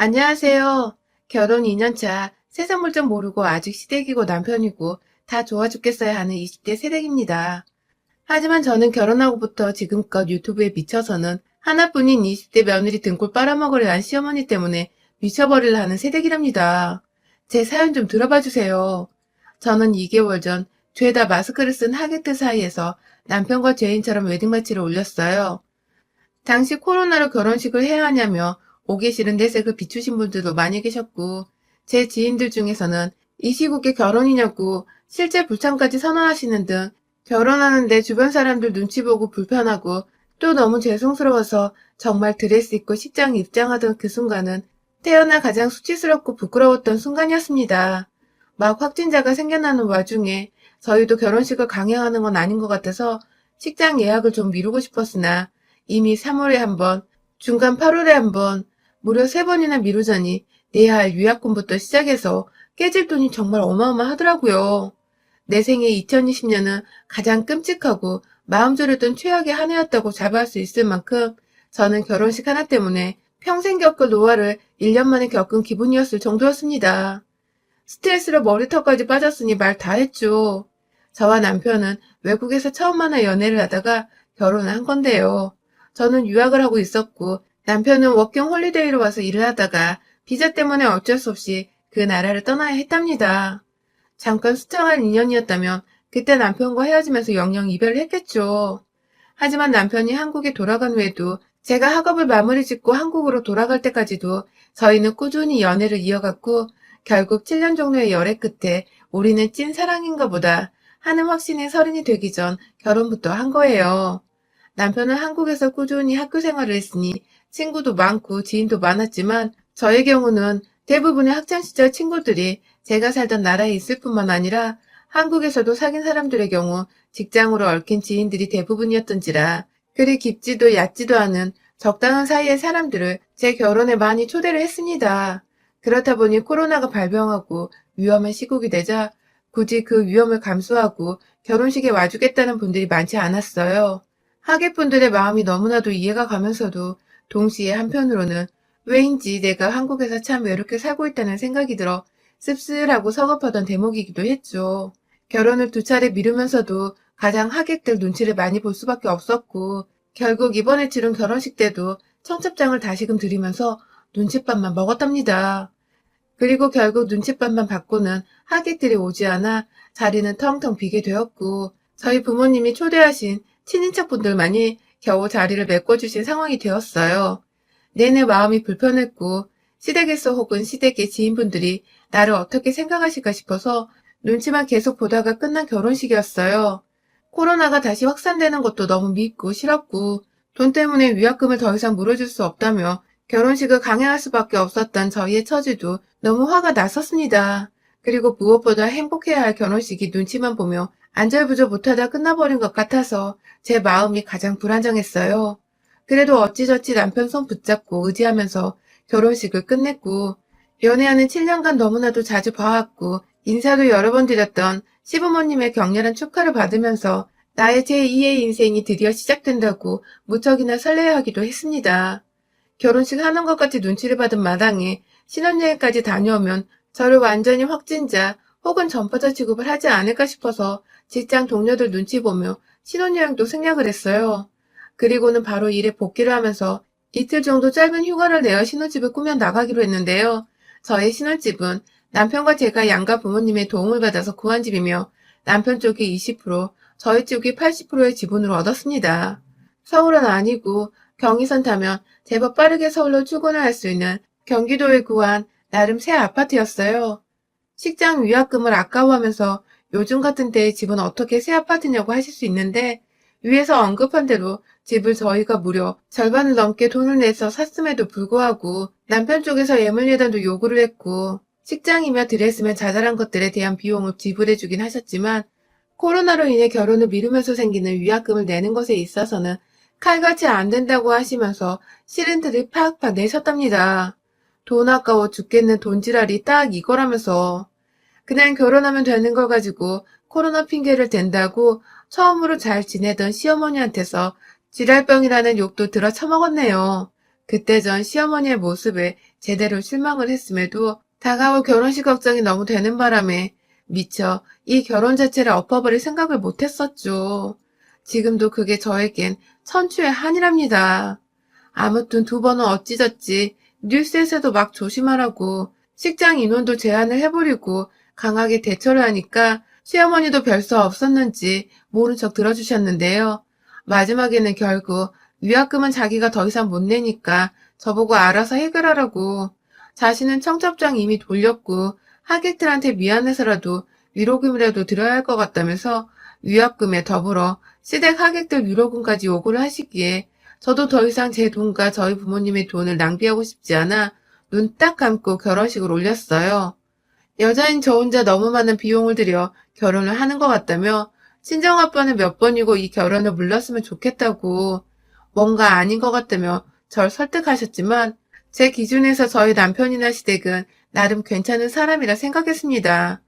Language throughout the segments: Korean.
안녕하세요. 결혼 2년차, 세상 물정 모르고 아직 시댁이고 남편이고 다 좋아 죽겠어야 하는 20대 새댁입니다. 하지만 저는 결혼하고부터 지금껏 유튜브에 미쳐서는 하나뿐인 20대 며느리 등골 빨아먹으려 한 시어머니 때문에 미쳐버리려 하는 새댁이랍니다. 제 사연 좀 들어봐 주세요. 저는 2개월 전 죄다 마스크를 쓴 하객들 사이에서 남편과 죄인처럼 웨딩마치를 올렸어요. 당시 코로나로 결혼식을 해야 하냐며 오기 싫은 내색을 비추신 분들도 많이 계셨고, 제 지인들 중에서는 이 시국에 결혼이냐고 실제 불참까지 선언하시는 등 결혼하는데 주변 사람들 눈치 보고 불편하고 또 너무 죄송스러워서 정말 드레스 입고 식장에 입장하던 그 순간은 태어나 가장 수치스럽고 부끄러웠던 순간이었습니다. 막 확진자가 생겨나는 와중에 저희도 결혼식을 강행하는 건 아닌 것 같아서 식장 예약을 좀 미루고 싶었으나 이미 3월에 한 번, 중간 8월에 한 번, 무려 3번이나 미루자니 내야 할 유약금부터 시작해서 깨질 돈이 정말 어마어마하더라고요. 내 생애 2020년은 가장 끔찍하고 마음 졸였던 최악의 한 해였다고 자부할 수 있을 만큼 저는 결혼식 하나 때문에 평생 겪을 노화를 1년 만에 겪은 기분이었을 정도였습니다. 스트레스로 머리털까지 빠졌으니 말 다 했죠. 저와 남편은 외국에서 처음 만나 연애를 하다가 결혼을 한 건데요. 저는 유학을 하고 있었고 남편은 워킹 홀리데이로 와서 일을 하다가 비자 때문에 어쩔 수 없이 그 나라를 떠나야 했답니다. 잠깐 수창한 인연이었다면 그때 남편과 헤어지면서 영영 이별을 했겠죠. 하지만 남편이 한국에 돌아간 후에도 제가 학업을 마무리 짓고 한국으로 돌아갈 때까지도 저희는 꾸준히 연애를 이어갔고 결국 7년 정도의 열애 끝에 우리는 찐 사랑인가 보다 하는 확신에 서른이 되기 전 결혼부터 한 거예요. 남편은 한국에서 꾸준히 학교 생활을 했으니 친구도 많고 지인도 많았지만 저의 경우는 대부분의 학창시절 친구들이 제가 살던 나라에 있을 뿐만 아니라 한국에서도 사귄 사람들의 경우 직장으로 얽힌 지인들이 대부분이었던지라 그리 깊지도 얕지도 않은 적당한 사이의 사람들을 제 결혼에 많이 초대를 했습니다. 그렇다 보니 코로나가 발병하고 위험한 시국이 되자 굳이 그 위험을 감수하고 결혼식에 와주겠다는 분들이 많지 않았어요. 하객분들의 마음이 너무나도 이해가 가면서도 동시에 한편으로는 왜인지 내가 한국에서 참 외롭게 살고 있다는 생각이 들어 씁쓸하고 서글프던 대목이기도 했죠. 결혼을 2차례 미루면서도 가장 하객들 눈치를 많이 볼 수밖에 없었고 결국 이번에 치른 결혼식 때도 청첩장을 다시금 드리면서 눈칫밥만 먹었답니다. 그리고 결국 눈칫밥만 받고는 하객들이 오지 않아 자리는 텅텅 비게 되었고 저희 부모님이 초대하신 친인척분들만이 겨우 자리를 메꿔주신 상황이 되었어요. 내내 마음이 불편했고 시댁에서 혹은 시댁의 지인분들이 나를 어떻게 생각하실까 싶어서 눈치만 계속 보다가 끝난 결혼식이었어요. 코로나가 다시 확산되는 것도 너무 밉고 싫었고 돈 때문에 위약금을 더 이상 물어줄 수 없다며 결혼식을 강행할 수밖에 없었던 저희의 처지도 너무 화가 났었습니다. 그리고 무엇보다 행복해야 할 결혼식이 눈치만 보며 안절부절 못하다 끝나버린 것 같아서 제 마음이 가장 불안정했어요. 그래도 어찌저찌 남편 손 붙잡고 의지하면서 결혼식을 끝냈고 연애하는 7년간 너무나도 자주 봐왔고 인사도 여러 번 드렸던 시부모님의 격렬한 축하를 받으면서 나의 제2의 인생이 드디어 시작된다고 무척이나 설레하기도 했습니다. 결혼식 하는 것 같이 눈치를 받은 마당에 신혼여행까지 다녀오면 저를 완전히 확진자 혹은 전파자 취급을 하지 않을까 싶어서 직장 동료들 눈치 보며 신혼여행도 생략을 했어요. 그리고는 바로 일에 복귀를 하면서 이틀 정도 짧은 휴가를 내어 신혼집을 꾸며 나가기로 했는데요. 저의 신혼집은 남편과 제가 양가 부모님의 도움을 받아서 구한 집이며 남편 쪽이 20%, 저희 쪽이 80%의 지분을 얻었습니다. 서울은 아니고 경의선 타면 제법 빠르게 서울로 출근을 할 수 있는 경기도에 구한 나름 새 아파트였어요. 식장 위약금을 아까워하면서 요즘 같은 때에 집은 어떻게 새 아파트냐고 하실 수 있는데 위에서 언급한 대로 집을 저희가 무려 절반을 넘게 돈을 내서 샀음에도 불구하고 남편 쪽에서 예물예단도 요구를 했고 식장이며 드레스며 자잘한 것들에 대한 비용을 지불해주긴 하셨지만 코로나로 인해 결혼을 미루면서 생기는 위약금을 내는 것에 있어서는 칼같이 안 된다고 하시면서 시린들을 팍팍 내셨답니다. 돈 아까워 죽겠는 돈지랄이 딱 이거라면서 그냥 결혼하면 되는 걸 가지고 코로나 핑계를 댄다고 처음으로 잘 지내던 시어머니한테서 지랄병이라는 욕도 들어 처먹었네요. 그때 전 시어머니의 모습에 제대로 실망을 했음에도 다가올 결혼식 걱정이 너무 되는 바람에 미처 이 결혼 자체를 엎어버릴 생각을 못했었죠. 지금도 그게 저에겐 천추의 한이랍니다. 아무튼 두 번은 어찌저찌 뉴스에서도 막 조심하라고 식장 인원도 제한을 해버리고 강하게 대처를 하니까 시어머니도 별 수 없었는지 모른 척 들어주셨는데요. 마지막에는 결국 위약금은 자기가 더 이상 못 내니까 저보고 알아서 해결하라고, 자신은 청첩장 이미 돌렸고 하객들한테 미안해서라도 위로금이라도 드려야 할 것 같다면서 위약금에 더불어 시댁 하객들 위로금까지 요구를 하시기에 저도 더 이상 제 돈과 저희 부모님의 돈을 낭비하고 싶지 않아 눈 딱 감고 결혼식을 올렸어요. 여자인 저 혼자 너무 많은 비용을 들여 결혼을 하는 것 같다며 친정아빠는 몇 번이고 이 결혼을 물렀으면 좋겠다고, 뭔가 아닌 것 같다며 절 설득하셨지만 제 기준에서 저희 남편이나 시댁은 나름 괜찮은 사람이라 생각했습니다.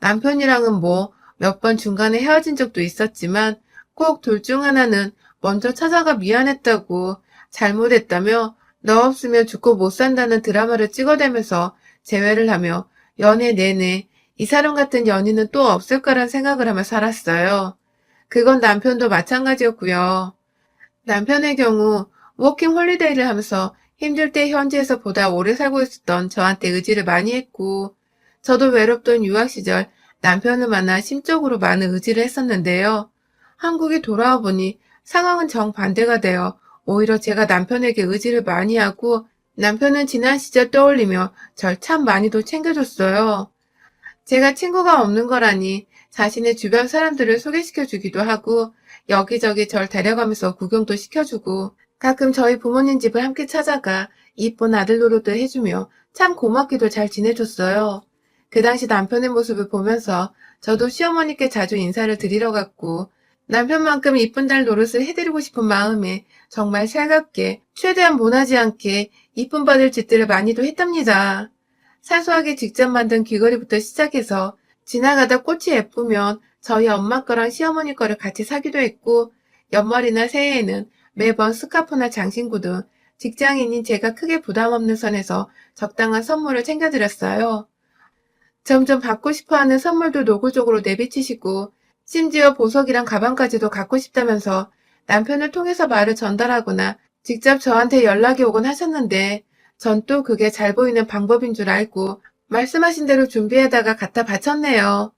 남편이랑은 뭐 몇 번 중간에 헤어진 적도 있었지만 꼭 둘 중 하나는 먼저 찾아가 미안했다고, 잘못했다며 너 없으면 죽고 못 산다는 드라마를 찍어대면서 재회를 하며 연애 내내 이 사람 같은 연인은 또 없을 거란 생각을 하며 살았어요. 그건 남편도 마찬가지였고요. 남편의 경우 워킹 홀리데이를 하면서 힘들 때 현지에서 보다 오래 살고 있었던 저한테 의지를 많이 했고, 저도 외롭던 유학 시절 남편을 만나 심적으로 많은 의지를 했었는데요. 한국에 돌아와 보니 상황은 정반대가 되어 오히려 제가 남편에게 의지를 많이 하고 남편은 지난 시절 떠올리며 절 참 많이도 챙겨줬어요. 제가 친구가 없는 거라니 자신의 주변 사람들을 소개시켜주기도 하고 여기저기 절 데려가면서 구경도 시켜주고 가끔 저희 부모님 집을 함께 찾아가 이쁜 아들 노릇도 해주며 참 고맙게도 잘 지내줬어요. 그 당시 남편의 모습을 보면서 저도 시어머니께 자주 인사를 드리러 갔고 남편만큼 이쁜 딸 노릇을 해드리고 싶은 마음에 정말 살갑게 최대한 모나지 않게 이쁨 받을 짓들을 많이도 했답니다. 사소하게 직접 만든 귀걸이부터 시작해서 지나가다 꽃이 예쁘면 저희 엄마 거랑 시어머니 거를 같이 사기도 했고, 연말이나 새해에는 매번 스카프나 장신구 등 직장인인 제가 크게 부담 없는 선에서 적당한 선물을 챙겨드렸어요. 점점 받고 싶어하는 선물도 노골적으로 내비치시고 심지어 보석이랑 가방까지도 갖고 싶다면서 남편을 통해서 말을 전달하거나 직접 저한테 연락이 오곤 하셨는데 전 또 그게 잘 보이는 방법인 줄 알고 말씀하신 대로 준비해다가 갖다 바쳤네요.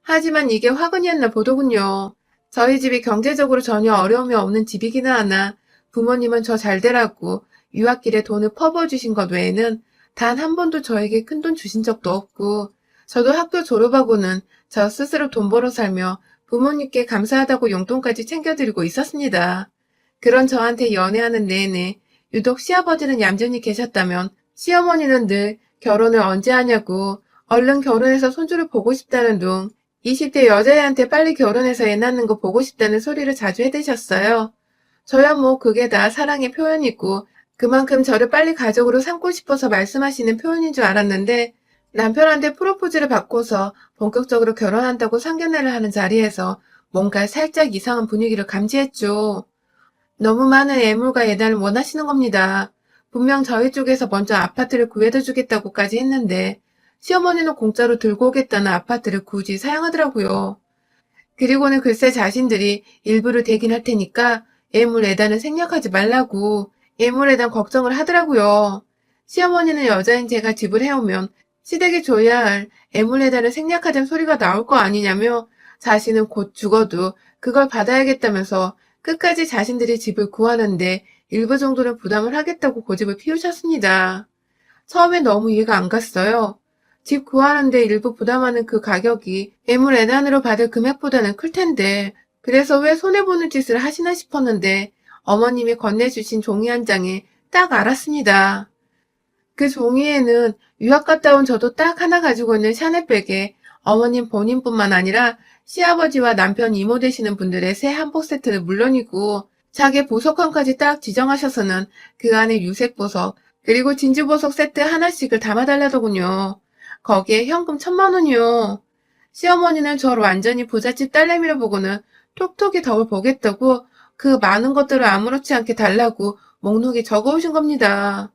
하지만 이게 화근이었나 보더군요. 저희 집이 경제적으로 전혀 어려움이 없는 집이기는 하나 부모님은 저 잘되라고 유학길에 돈을 퍼부어주신 것 외에는 단 한 번도 저에게 큰돈 주신 적도 없고, 저도 학교 졸업하고는 저 스스로 돈 벌어 살며 부모님께 감사하다고 용돈까지 챙겨드리고 있었습니다. 그런 저한테 연애하는 내내 유독 시아버지는 얌전히 계셨다면 시어머니는 늘 결혼을 언제 하냐고 얼른 결혼해서 손주를 보고 싶다는 둥 20대 여자애한테 빨리 결혼해서 애 낳는 거 보고 싶다는 소리를 자주 해대셨어요. 저야 뭐 그게 다 사랑의 표현이고 그만큼 저를 빨리 가족으로 삼고 싶어서 말씀하시는 표현인 줄 알았는데 남편한테 프로포즈를 받고서 본격적으로 결혼한다고 상견례를 하는 자리에서 뭔가 살짝 이상한 분위기를 감지했죠. 너무 많은 애물과 예단을 원하시는 겁니다. 분명 저희 쪽에서 먼저 아파트를 구해다 주겠다고까지 했는데 시어머니는 공짜로 들고 오겠다는 아파트를 굳이 사양하더라고요. 그리고는 글쎄 자신들이 일부를 대긴 할 테니까 애물 예단을 생략하지 말라고 예물에 대한 걱정을 하더라고요. 시어머니는 여자인 제가 집을 해오면 시댁이 줘야 할 애물에다는 생략하자는 소리가 나올 거 아니냐며 자신은 곧 죽어도 그걸 받아야겠다면서 끝까지 자신들이 집을 구하는데 일부 정도는 부담을 하겠다고 고집을 피우셨습니다. 처음에 너무 이해가 안 갔어요. 집 구하는데 일부 부담하는 그 가격이 애물 애단으로 받을 금액보다는 클 텐데 그래서 왜 손해보는 짓을 하시나 싶었는데 어머님이 건네주신 종이 한 장에 딱 알았습니다. 그 종이에는 유학 갔다 온 저도 딱 하나 가지고 있는 샤넬백에 어머님 본인뿐만 아니라 시아버지와 남편 이모 되시는 분들의 새 한복 세트는 물론이고 자기 보석함까지 딱 지정하셔서는 그 안에 유색 보석 그리고 진주 보석 세트 하나씩을 담아달라더군요. 거기에 현금 1,000만 원이요. 시어머니는 저를 완전히 부잣집 딸내미로 보고는 톡톡이 덕을 보겠다고 그 많은 것들을 아무렇지 않게 달라고 목록에 적어오신 겁니다.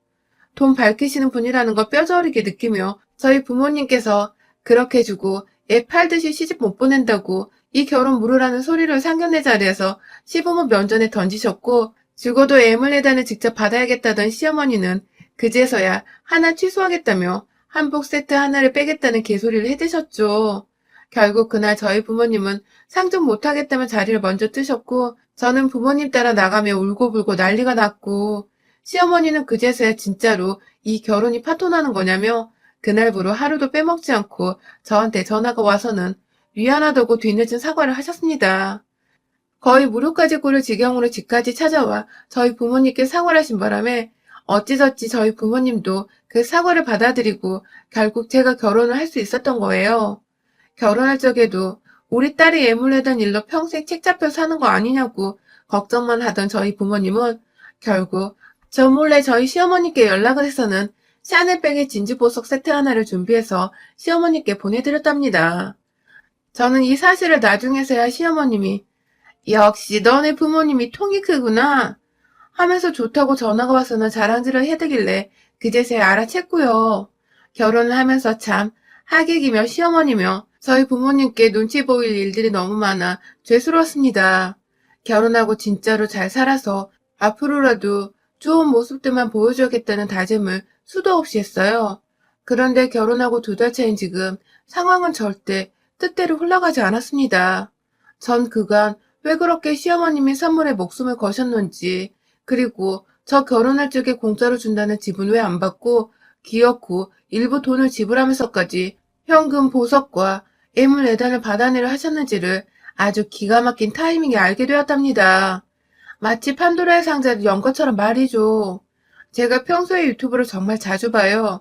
돈 밝히시는 분이라는 걸 뼈저리게 느끼며 저희 부모님께서 그렇게 주고 애 팔듯이 시집 못 보낸다고 이 결혼 무르라는 소리를 상견례 자리에서 시부모 면전에 던지셨고 죽어도 애물레단을 직접 받아야겠다던 시어머니는 그제서야 하나 취소하겠다며 한복 세트 하나를 빼겠다는 개소리를 해대셨죠. 결국 그날 저희 부모님은 상종 못하겠다며 자리를 먼저 뜨셨고 저는 부모님 따라 나가며 울고불고 난리가 났고 시어머니는 그제서야 진짜로 이 결혼이 파토나는 거냐며 그날부로 하루도 빼먹지 않고 저한테 전화가 와서는 미안하다고 뒤늦은 사과를 하셨습니다. 거의 무릎까지 꿇을 지경으로 집까지 찾아와 저희 부모님께 사과를 하신 바람에 어찌저찌 저희 부모님도 그 사과를 받아들이고 결국 제가 결혼을 할 수 있었던 거예요. 결혼할 적에도 우리 딸이 애물려던 일로 평생 책 잡혀 사는 거 아니냐고 걱정만 하던 저희 부모님은 결국 저 몰래 저희 시어머니께 연락을 해서는 샤넬백의 진주보석 세트 하나를 준비해서 시어머니께 보내드렸답니다. 저는 이 사실을 나중에서야 시어머님이 역시 너네 부모님이 통이 크구나 하면서 좋다고 전화가 와서는 자랑질을 해대길래 그제서야 알아챘고요. 결혼을 하면서 참 하객이며 시어머니며 저희 부모님께 눈치 보일 일들이 너무 많아 죄스러웠습니다. 결혼하고 진짜로 잘 살아서 앞으로라도 좋은 모습들만 보여줘야겠다는 다짐을 수도 없이 했어요. 그런데 결혼하고 2달 차인 지금 상황은 절대 뜻대로 흘러가지 않았습니다. 전 그간 왜 그렇게 시어머님이 선물에 목숨을 거셨는지 그리고 저 결혼할 적에 공짜로 준다는 집은 왜 안 받고 기어코 일부 돈을 지불하면서까지 현금 보석과 예물 예단을 받아내려 하셨는지를 아주 기가 막힌 타이밍에 알게 되었답니다. 마치 판도라의 상자를 연 것처럼 말이죠. 제가 평소에 유튜브를 정말 자주 봐요.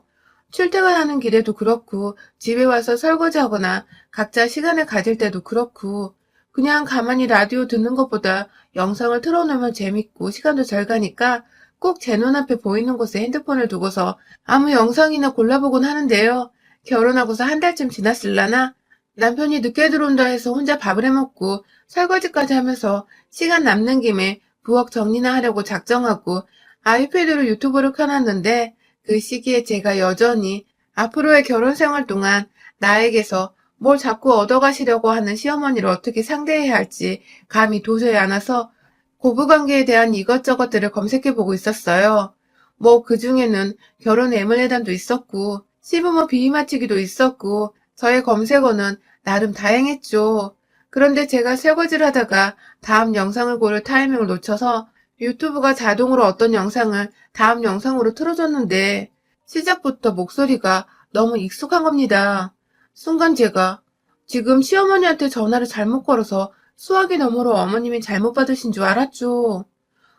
출퇴근하는 길에도 그렇고 집에 와서 설거지하거나 각자 시간을 가질 때도 그렇고 그냥 가만히 라디오 듣는 것보다 영상을 틀어놓으면 재밌고 시간도 잘 가니까 꼭 제 눈앞에 보이는 곳에 핸드폰을 두고서 아무 영상이나 골라보곤 하는데요. 결혼하고서 한 달쯤 지났을라나 남편이 늦게 들어온다 해서 혼자 밥을 해먹고 설거지까지 하면서 시간 남는 김에 부엌 정리나 하려고 작정하고 아이패드로 유튜브를 켜놨는데 그 시기에 제가 여전히 앞으로의 결혼 생활 동안 나에게서 뭘 자꾸 얻어가시려고 하는 시어머니를 어떻게 상대해야 할지 감이 도저히 안 와서 고부관계에 대한 이것저것들을 검색해보고 있었어요. 뭐 그중에는 결혼 애물예단도 있었고 시부모 비위 맞추기도 있었고 저의 검색어는 나름 다양했죠. 그런데 제가 설거지를 하다가 다음 영상을 고를 타이밍을 놓쳐서 유튜브가 자동으로 어떤 영상을 다음 영상으로 틀어줬는데 시작부터 목소리가 너무 익숙한 겁니다. 순간 제가 지금 시어머니한테 전화를 잘못 걸어서 수화기 너머로 어머님이 잘못 받으신 줄 알았죠.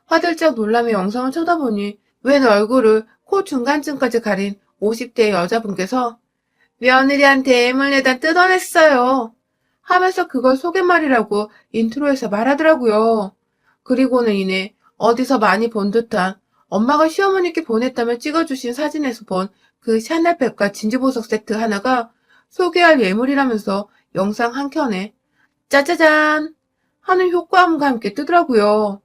화들짝 놀라며 영상을 쳐다보니 웬 얼굴을 코 중간쯤까지 가린 50대의 여자분께서 며느리한테 애물레다 뜯어냈어요 하면서 그걸 소개말이라고 인트로에서 말하더라고요. 그리고는 이내 어디서 많이 본 듯한 엄마가 시어머니께 보냈다며 찍어주신 사진에서 본 그 샤넬백과 진주보석 세트 하나가 소개할 예물이라면서 영상 한 켠에 짜자잔 하는 효과음과 함께 뜨더라고요.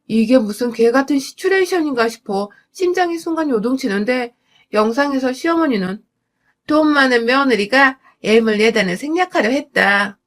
이게 무슨 개같은 시츄레이션인가 싶어 심장이 순간 요동치는데 영상에서 시어머니는 돈 많은 며느리가 애물 예단을 생략하려 했다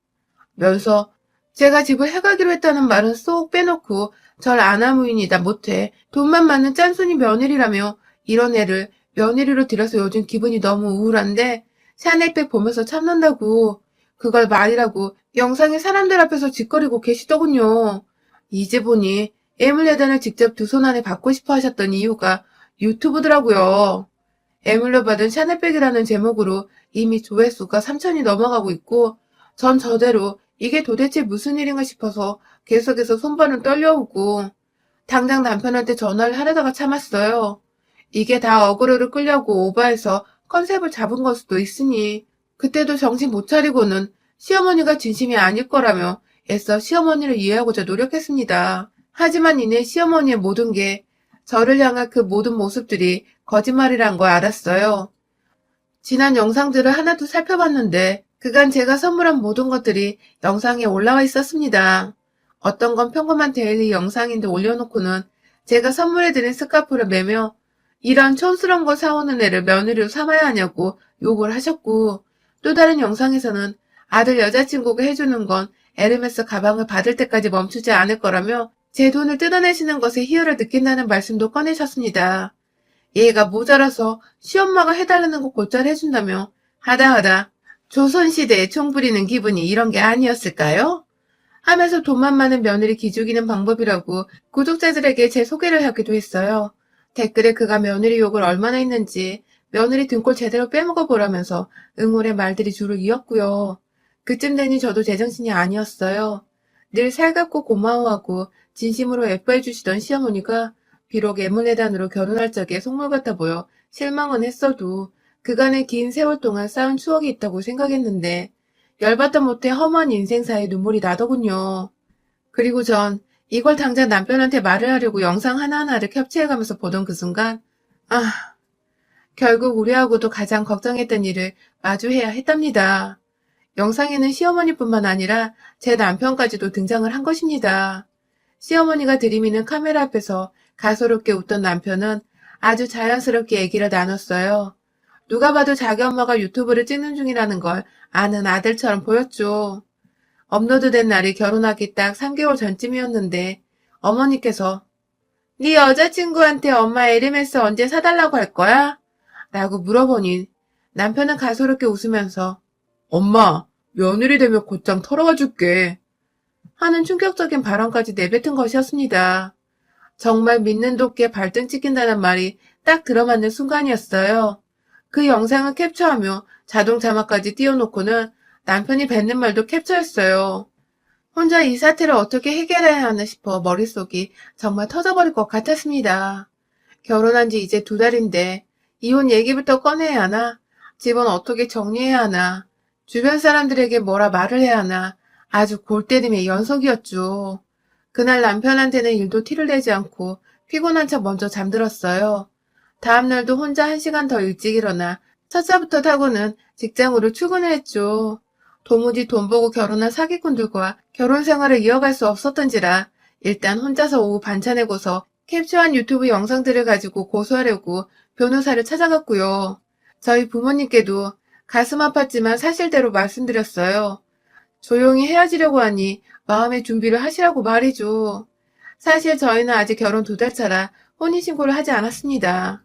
면서 제가 집을 해가기로 했다는 말은 쏙 빼놓고 절 아나무인이다 못해 돈만 많은 짠순이 며느리라며 이런 애를 며느리로 들여서 요즘 기분이 너무 우울한데 샤넬백 보면서 참는다고 그걸 말이라고 영상에 사람들 앞에서 짓거리고 계시더군요. 이제 보니 애물예단을 직접 2손 안에 받고 싶어 하셨던 이유가 유튜브더라고요. 애물로 받은 샤넬백이라는 제목으로 이미 조회수가 3천이 넘어가고 있고 전 저대로 이게 도대체 무슨 일인가 싶어서 계속해서 손발은 떨려오고 당장 남편한테 전화를 하려다가 참았어요. 이게 다 어그로를 끌려고 오버해서 컨셉을 잡은 걸 수도 있으니 그때도 정신 못 차리고는 시어머니가 진심이 아닐 거라며 애써 시어머니를 이해하고자 노력했습니다. 하지만 이내 시어머니의 모든 게 저를 향한 그 모든 모습들이 거짓말이란 걸 알았어요. 지난 영상들을 하나도 살펴봤는데 그간 제가 선물한 모든 것들이 영상에 올라와 있었습니다. 어떤 건 평범한 데일리 영상인데 올려놓고는 제가 선물해드린 스카프를 매며 이런 촌스러운 거 사오는 애를 며느리로 삼아야 하냐고 욕을 하셨고, 또 다른 영상에서는 아들 여자친구가 해주는 건 에르메스 가방을 받을 때까지 멈추지 않을 거라며 제 돈을 뜯어내시는 것에 희열을 느낀다는 말씀도 꺼내셨습니다. 얘가 모자라서 시엄마가 해달라는 거 곧잘 해준다며 하다하다 조선시대에 총 부리는 기분이 이런 게 아니었을까요? 하면서 돈만 많은 며느리 기죽이는 방법이라고 구독자들에게 제 소개를 하기도 했어요. 댓글에 그가 며느리 욕을 얼마나 했는지 며느리 등골 제대로 빼먹어 보라면서 응원의 말들이 줄을 이었고요. 그쯤 되니 저도 제정신이 아니었어요. 늘 살갑고 고마워하고 진심으로 예뻐해 주시던 시어머니가 비록 애물레단으로 결혼할 적에 속물 같아 보여 실망은 했어도 그간의 긴 세월 동안 쌓은 추억이 있다고 생각했는데 열받다 못해 험한 인생사에 눈물이 나더군요. 그리고 전 이걸 당장 남편한테 말을 하려고 영상 하나하나를 캡처해가면서 보던 그 순간 결국 우리하고도 가장 걱정했던 일을 마주해야 했답니다. 영상에는 시어머니뿐만 아니라 제 남편까지도 등장을 한 것입니다. 시어머니가 들이미는 카메라 앞에서 가소롭게 웃던 남편은 아주 자연스럽게 얘기를 나눴어요. 누가 봐도 자기 엄마가 유튜브를 찍는 중이라는 걸 아는 아들처럼 보였죠. 업로드된 날이 결혼하기 딱 3개월 전쯤이었는데 어머니께서 네 여자친구한테 엄마 에르메스 언제 사달라고 할 거야? 라고 물어보니 남편은 가소롭게 웃으면서 엄마, 며느리 되면 곧장 털어와 줄게 하는 충격적인 발언까지 내뱉은 것이었습니다. 정말 믿는 도끼에 발등 찍힌다는 말이 딱 들어맞는 순간이었어요. 그 영상을 캡처하며 자동 자막까지 띄워놓고는 남편이 뱉는 말도 캡처했어요. 혼자 이 사태를 어떻게 해결해야 하나 싶어 머릿속이 정말 터져버릴 것 같았습니다. 결혼한 지 이제 2달인데 이혼 얘기부터 꺼내야 하나? 집은 어떻게 정리해야 하나? 주변 사람들에게 뭐라 말을 해야 하나? 아주 골때림의 연속이었죠. 그날 남편한테는 일도 티를 내지 않고 피곤한 척 먼저 잠들었어요. 다음날도 혼자 1시간 더 일찍 일어나 첫차부터 타고는 직장으로 출근을 했죠. 도무지 돈 보고 결혼한 사기꾼들과 결혼 생활을 이어갈 수 없었던지라 일단 혼자서 오후 반차 내고서 캡처한 유튜브 영상들을 가지고 고소하려고 변호사를 찾아갔고요. 저희 부모님께도 가슴 아팠지만 사실대로 말씀드렸어요. 조용히 헤어지려고 하니 마음의 준비를 하시라고 말이죠. 사실 저희는 아직 결혼 2달 차라 혼인신고를 하지 않았습니다.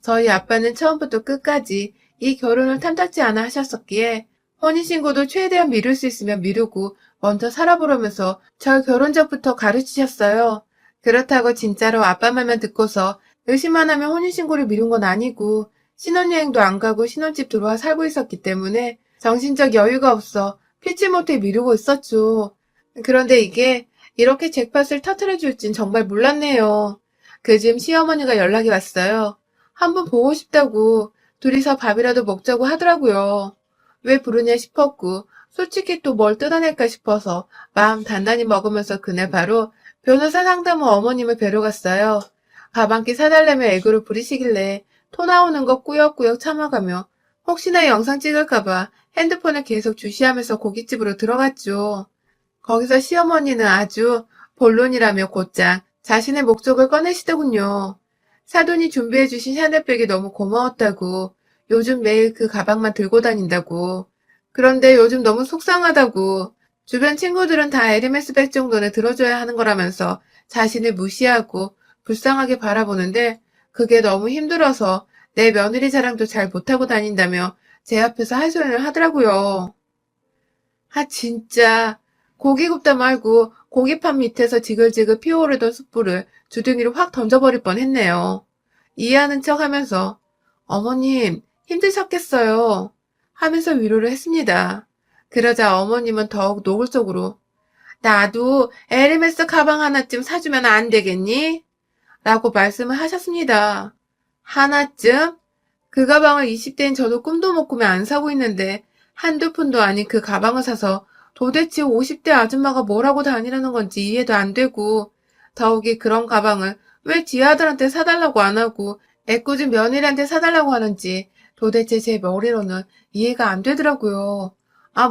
저희 아빠는 처음부터 끝까지 이 결혼을 탐탁지 않아 하셨었기에 혼인신고도 최대한 미룰 수 있으면 미루고 먼저 살아보려면서 절 결혼 전부터 가르치셨어요. 그렇다고 진짜로 아빠 말만 듣고서 의심만 하면 혼인신고를 미룬 건 아니고 신혼여행도 안 가고 신혼집 들어와 살고 있었기 때문에 정신적 여유가 없어 피치 못해 미루고 있었죠. 그런데 이게 이렇게 잭팟을 터트려 줄진 정말 몰랐네요. 그즈음 시어머니가 연락이 왔어요. 한번 보고 싶다고 둘이서 밥이라도 먹자고 하더라고요. 왜 부르냐 싶었고 솔직히 또 뭘 뜯어낼까 싶어서 마음 단단히 먹으면서 그날 바로 변호사 상담 후 어머님을 뵈러 갔어요. 밥 한 끼 사달라며 애교를 부리시길래 토 나오는 거 꾸역꾸역 참아가며 혹시나 영상 찍을까봐 핸드폰을 계속 주시하면서 고깃집으로 들어갔죠. 거기서 시어머니는 아주 본론이라며 곧장 자신의 목적을 꺼내시더군요. 사돈이 준비해주신 샤넬백이 너무 고마웠다고, 요즘 매일 그 가방만 들고 다닌다고, 그런데 요즘 너무 속상하다고, 주변 친구들은 다 에르메스백 정도는 들어줘야 하는 거라면서 자신을 무시하고 불쌍하게 바라보는데 그게 너무 힘들어서 내 며느리 자랑도 잘 못하고 다닌다며 제 앞에서 하소연을 하더라고요. 진짜 고기 굽다 말고 고기판 밑에서 지글지글 피어오르던 숯불을 주둥이로 확 던져버릴 뻔했네요. 이해하는 척 하면서 어머님 힘드셨겠어요 하면서 위로를 했습니다. 그러자 어머님은 더욱 노골적으로 나도 에르메스 가방 하나쯤 사주면 안 되겠니? 라고 말씀을 하셨습니다. 하나쯤? 그 가방을 20대인 저도 꿈도 못 꾸며 안 사고 있는데 한두 푼도 아닌 그 가방을 사서 도대체 50대 아줌마가 뭘 하고 다니라는 건지 이해도 안 되고 더욱이 그런 가방을 왜 지 아들한테 사달라고 안 하고 애꿎은 며느리한테 사달라고 하는지 도대체 제 머리로는 이해가 안 되더라고요.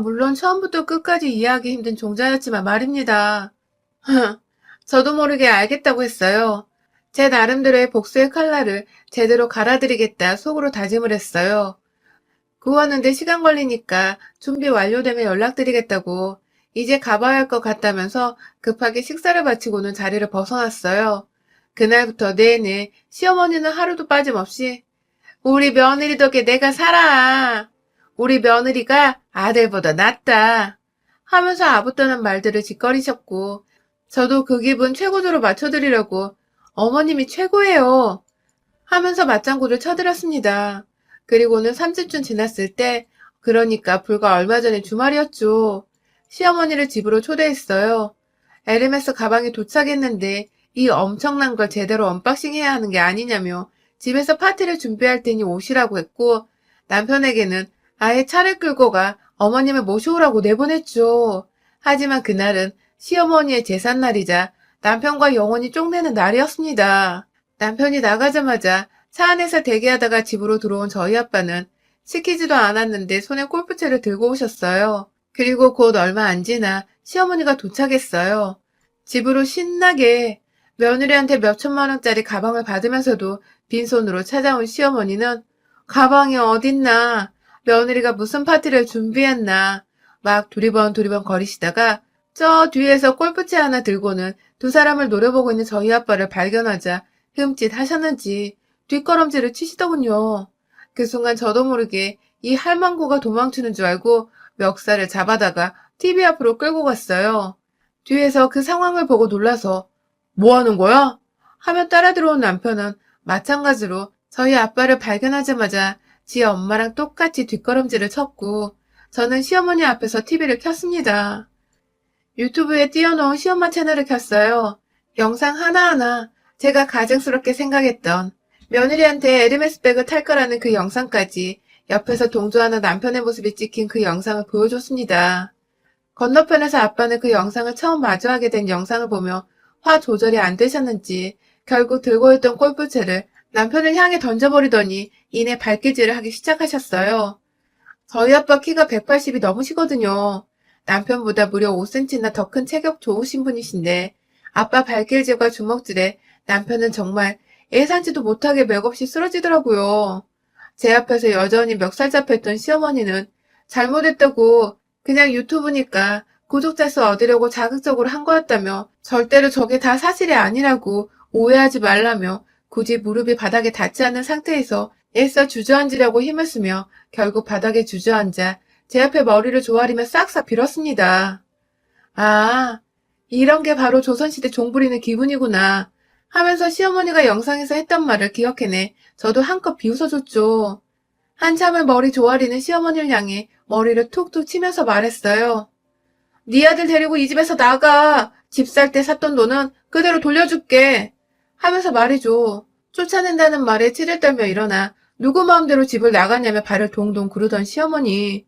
물론 처음부터 끝까지 이해하기 힘든 종자였지만 말입니다. 저도 모르게 알겠다고 했어요. 제 나름대로의 복수의 칼날을 제대로 갈아드리겠다 속으로 다짐을 했어요. 구웠는데 시간 걸리니까 준비 완료되면 연락드리겠다고 이제 가봐야 할 것 같다면서 급하게 식사를 마치고는 자리를 벗어났어요. 그날부터 내내 시어머니는 하루도 빠짐없이 우리 며느리 덕에 내가 살아. 우리 며느리가 아들보다 낫다. 하면서 아부떠는 말들을 짓거리셨고 저도 그 기분 최고조로 맞춰드리려고 어머님이 최고예요. 하면서 맞장구를 쳐드렸습니다. 그리고는 3주쯤 지났을 때, 그러니까 불과 얼마 전에 주말이었죠. 시어머니를 집으로 초대했어요. 에르메스 가방이 도착했는데 이 엄청난 걸 제대로 언박싱 해야 하는 게 아니냐며 집에서 파티를 준비할 테니 오시라고 했고 남편에게는 아예 차를 끌고 가 어머님을 모셔오라고 내보냈죠. 하지만 그날은 시어머니의 제삿날이자 남편과 영원히 쪽내는 날이었습니다. 남편이 나가자마자 차 안에서 대기하다가 집으로 들어온 저희 아빠는 시키지도 않았는데 손에 골프채를 들고 오셨어요. 그리고 곧 얼마 안 지나 시어머니가 도착했어요. 집으로 신나게 며느리한테 몇천만 원짜리 가방을 받으면서도 빈손으로 찾아온 시어머니는 가방이 어딨나, 며느리가 무슨 파티를 준비했나 막 두리번 거리시다가 저 뒤에서 골프채 하나 들고는 두 사람을 노려보고 있는 저희 아빠를 발견하자 흠칫 하셨는지 뒷걸음질을 치시더군요. 그 순간 저도 모르게 이 할망구가 도망치는 줄 알고 멱살을 잡아다가 TV 앞으로 끌고 갔어요. 뒤에서 그 상황을 보고 놀라서 뭐 하는 거야? 하며 따라 들어온 남편은 마찬가지로 저희 아빠를 발견하자마자 지 엄마랑 똑같이 뒷걸음질을 쳤고 저는 시어머니 앞에서 TV를 켰습니다. 유튜브에 띄워놓은 시엄마 채널을 켰어요. 영상 하나하나 제가 가증스럽게 생각했던 며느리한테 에르메스 백을 탈 거라는 그 영상까지 옆에서 동조하는 남편의 모습이 찍힌 그 영상을 보여줬습니다. 건너편에서 아빠는 그 영상을 처음 마주하게 된 영상을 보며 화 조절이 안 되셨는지 결국 들고 있던 골프채를 남편을 향해 던져버리더니 이내 발길질을 하기 시작하셨어요. 저희 아빠 키가 180이 넘으시거든요. 남편보다 무려 5cm나 더 큰 체격 좋으신 분이신데 아빠 발길질과 주먹질에 남편은 정말 예상치도 못하게 맥없이 쓰러지더라고요. 제 앞에서 여전히 멱살 잡혔던 시어머니는 잘못했다고 그냥 유튜브니까 구독자 수 얻으려고 자극적으로 한 거였다며 절대로 저게 다 사실이 아니라고 오해하지 말라며 굳이 무릎이 바닥에 닿지 않는 상태에서 애써 주저앉으려고 힘을 쓰며 결국 바닥에 주저앉아 제 앞에 머리를 조아리며 싹싹 빌었습니다. 아, 이런 게 바로 조선시대 종부리는 기분이구나 하면서 시어머니가 영상에서 했던 말을 기억해내 저도 한껏 비웃어줬죠. 한참을 머리 조아리는 시어머니를 향해 머리를 툭툭 치면서 말했어요. 네 아들 데리고 이 집에서 나가. 집 살 때 샀던 돈은 그대로 돌려줄게. 하면서 말해줘. 쫓아낸다는 말에 치를 떨며 일어나 누구 마음대로 집을 나갔냐며 발을 동동 구르던 시어머니.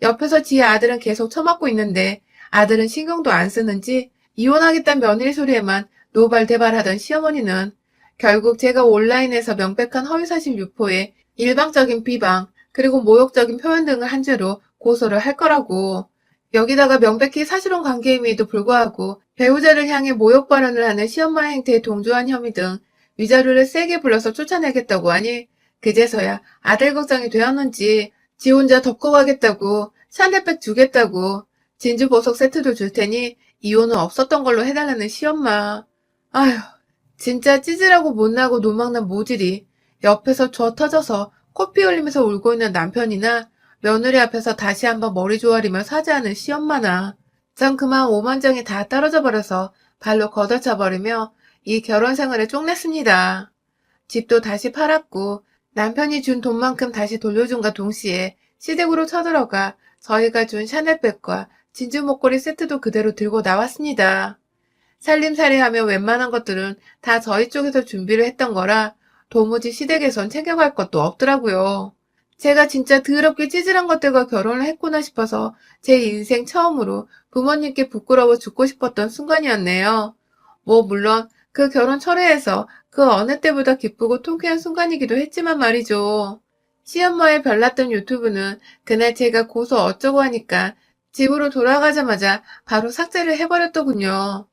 옆에서 지의 아들은 계속 처맞고 있는데 아들은 신경도 안 쓰는지 이혼하겠다는 며느리 소리에만 노발대발하던 시어머니는 결국 제가 온라인에서 명백한 허위사실 유포에 일방적인 비방 그리고 모욕적인 표현 등을 한 죄로 고소를 할 거라고. 여기다가 명백히 사실혼 관계임에도 불구하고 배우자를 향해 모욕 발언을 하는 시엄마의 행태에 동조한 혐의 등 위자료를 세게 불러서 쫓아내겠다고 하니 그제서야 아들 걱정이 되었는지 지 혼자 덮고 가겠다고 샤넬백 주겠다고 진주 보석 세트도 줄 테니 이혼은 없었던 걸로 해달라는 시엄마. 아휴, 진짜 찌질하고 못나고 노망난 모질이 옆에서 저 터져서 코피 흘리면서 울고 있는 남편이나 며느리 앞에서 다시 한번 머리 조아리며 사죄하는 시엄마나 전 그만 오만정이 다 떨어져 버려서 발로 걷어차 버리며 이 결혼 생활에 쪽냈습니다. 집도 다시 팔았고 남편이 준 돈만큼 다시 돌려준과 동시에 시댁으로 쳐들어가 저희가 준 샤넬백과 진주 목걸이 세트도 그대로 들고 나왔습니다. 살림살이하며 웬만한 것들은 다 저희 쪽에서 준비를 했던 거라 도무지 시댁에선 챙겨갈 것도 없더라고요. 제가 진짜 더럽게 찌질한 것들과 결혼을 했구나 싶어서 제 인생 처음으로 부모님께 부끄러워 죽고 싶었던 순간이었네요. 뭐 물론 그 결혼 철회해서 그 어느 때보다 기쁘고 통쾌한 순간이기도 했지만 말이죠. 시엄마의 별났던 유튜브는 그날 제가 고소 어쩌고 하니까 집으로 돌아가자마자 바로 삭제를 해버렸더군요.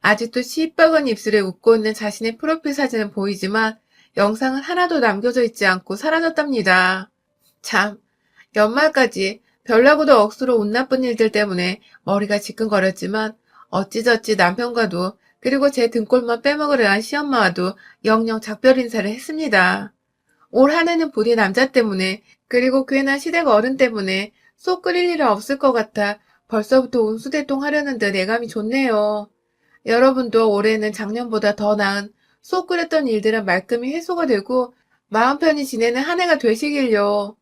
아직도 시뻘건 입술에 웃고 있는 자신의 프로필 사진은 보이지만 영상은 하나도 남겨져 있지 않고 사라졌답니다. 참, 연말까지 별나고도 억수로 운 나쁜 일들 때문에 머리가 지끈거렸지만 어찌저찌 남편과도 그리고 제 등골만 빼먹으려 한 시엄마와도 영영 작별 인사를 했습니다. 올 한 해는 부디 남자 때문에 그리고 괜한 시댁 어른 때문에 속 끓일 일은 없을 것 같아 벌써부터 온수대통 하려는 듯 예감이 좋네요. 여러분도 올해는 작년보다 더 나은 속 끓였던 일들은 말끔히 해소가 되고 마음 편히 지내는 한 해가 되시길요.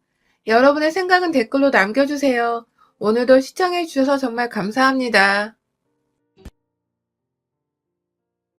여러분의 생각은 댓글로 남겨주세요. 오늘도 시청해주셔서 정말 감사합니다.